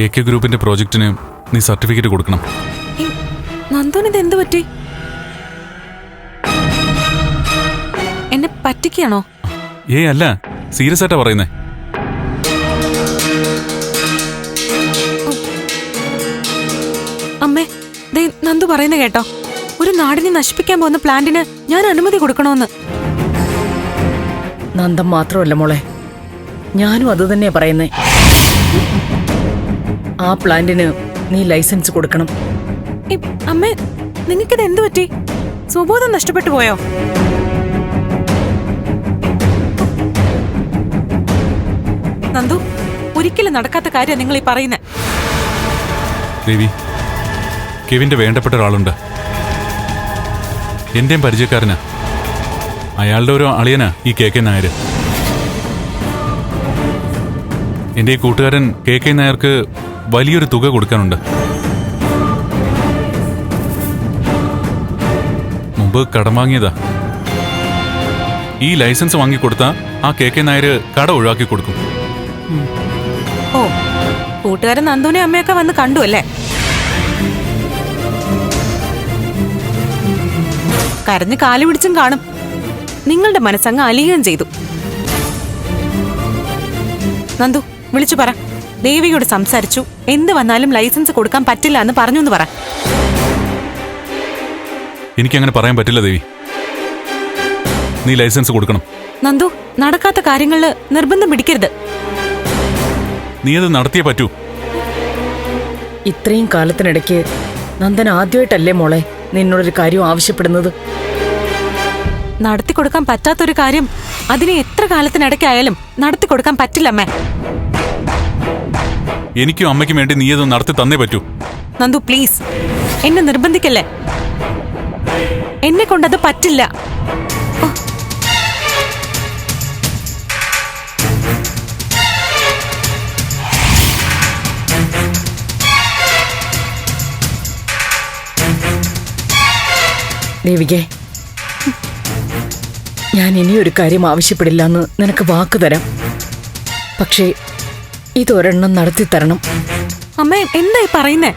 KK ഗ്രൂപ്പിന്റെ പ്രോജക്റ്റിന് നീ സർട്ടിഫിക്കറ്റ് കൊടുക്കണം. നന്ദുവിന് ഇത് എന്ത് പറ്റി? എന്നെ പറ്റിക്കാണോ? അല്ല, സീരിയസ് ആയിട്ടാ പറയുന്നേ. അമ്മേ, ദേ നന്ദു പറയുന്ന കേട്ടോ, ഒരു നാടിനെ നശിപ്പിക്കാൻ പോകുന്ന പ്ലാന്റിന് ഞാൻ അനുമതി കൊടുക്കണോന്ന്. നന്ദം മാത്രമല്ല മോളെ, ഞാനും അത് തന്നെയാ പറയുന്നേ. ആ പ്ലാന്റിന് നീ ലൈസൻസ് കൊടുക്കണം. അമ്മേ, നിങ്ങൾക്കിത് എന്ത് പറ്റി? സുബോധം നഷ്ടപ്പെട്ടു പോയോ? നന്ദു, ഒരിക്കലും നടക്കാത്ത കാര്യം നിങ്ങൾ ഈ പറയുന്നത്. ദേവി, കെവിന്റെ വേണ്ടപ്പെട്ട ഒരാളുണ്ട്, എന്റെയും പരിചയക്കാരനാ. അയാളുടെ ഒരു അളിയനാ ഈ KK നായർ. എന്റെ ഈ കൂട്ടുകാരൻ KK നായർക്ക് വലിയൊരു തുക കൊടുക്കാനുണ്ട്. മുമ്പ് കടം വാങ്ങിയതാ. ഈ ലൈസൻസ് വാങ്ങിക്കൊടുത്താ ആ KK നായർ കട ഒഴിവാക്കി കൊടുക്കും. ഓ, കൂട്ടുകാരൻ നന്ദുവിനെ അമ്മയൊക്കെ വന്ന് കണ്ടു അല്ലേ? കരഞ്ഞ് കാലു പിടിച്ചും കാണും. നിങ്ങളുടെ മനസ്സങ്ങ് അലിയുകയും ചെയ്തു. നന്ദു, വിളിച്ചു പറ, ദേവിയോട് സംസാരിച്ചു, എന്ത് വന്നാലും ലൈസൻസ് കൊടുക്കാൻ പറ്റില്ല എന്ന് പറഞ്ഞു എന്ന് പറ. എനിക്കങ്ങനെ പറയാൻ പറ്റില്ല ദേവി, നീ ലൈസൻസ് കൊടുക്കണം. നന്ദു, നടക്കാത്ത കാര്യങ്ങളില് നിർബന്ധം പിടിക്കരുത്. നീ അത് നടത്തിയേ പറ്റൂ. ഇത്രയും കാലത്തിനിടയ്ക്ക് നന്ദൻ ആദ്യമായിട്ടല്ലേ മോളെ നിന്നോടൊരു കാര്യം ആവശ്യപ്പെടുന്നത്? നടത്തിക്കൊടുക്കാൻ പറ്റാത്തൊരു കാര്യം അതിനെ എത്ര കാലത്തിനിടയ്ക്കായാലും നടത്തിക്കൊടുക്കാൻ പറ്റില്ല അമ്മേ. എനിക്കും അമ്മയ്ക്കും വേണ്ടി നീ അത് നടത്തി തന്നേ പറ്റൂ. നന്ദു പ്ലീസ്, എന്നെ നിർബന്ധിക്കല്ലേ. എന്നെ കൊണ്ടത് പറ്റില്ല. ദേവികേ, ഞാൻ ഇനിയൊരു കാര്യം ആവശ്യപ്പെടില്ല എന്ന് നിനക്ക് വാക്ക് തരാം. പക്ഷേ ഇതൊരെണ്ണം നടത്തി തരണം. അമ്മേ, എന്തായി പറയുന്നേ?